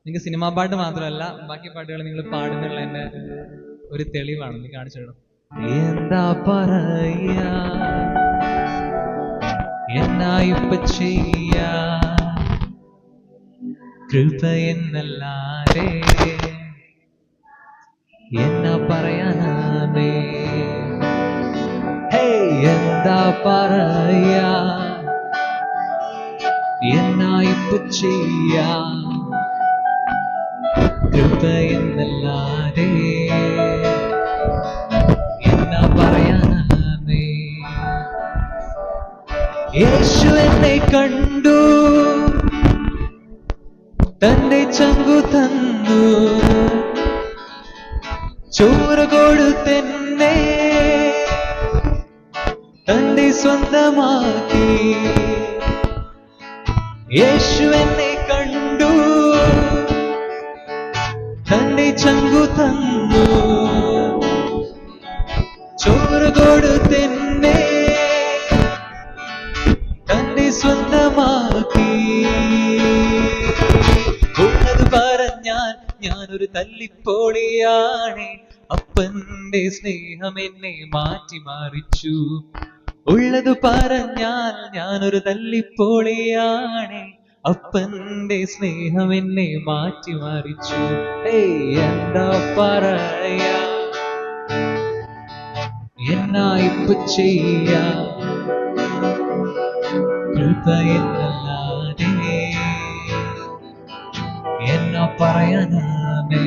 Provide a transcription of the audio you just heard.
നിങ്ങൾക്ക് സിനിമാ പാട്ട് മാത്രമല്ല ബാക്കി പാട്ടുകൾ നിങ്ങൾ പാടുന്നുള്ള എൻ്റെ ഒരു തെളിവാണ്. നീ കാണിച്ചു തരണം. എന്താ പറയാ എന്നാ ഇപ്പ ചെയ്യാ കൃപ എന്നല്ലാതെ എന്നാ പറയാനേ. എന്താ പറയാ എന്നാ ഇപ്പ ചെയ്യാ കൃപ എന്നല്ലാതെ എന്നാ പറയാനേ. യേശു എന്നെ കണ്ടു തന്റെ ചങ്കു തന്നു ചോര കൊടുത്തെന്നെ തന്റെ സ്വന്തമാക്കി. യേശു എന്നെ കണ്ടു തന്റെ ചങ്കു തന്നു ചോര കൊടുത്തെന്നെ തന്റെ സ്വന്തമാക്കി. ഉള്ളത് പറഞ്ഞാൽ ഞാനൊരു തല്ലിപ്പോളിയാണ്, അപ്പന്റെ സ്നേഹം എന്നെ മാറ്റി മറിച്ചു. ഉള്ളത് പറഞ്ഞാൽ ഞാനൊരു തല്ലിപ്പോളിയാണ്, അപ്പന്റെ സ്നേഹം എന്നെ മാറ്റി മറിച്ചു. എന്താ പറയാ എന്നാ ഇപ്പ ചെയ്യാ കൃപ എന്നല്ലാതെ എന്നാ പറയാനേ.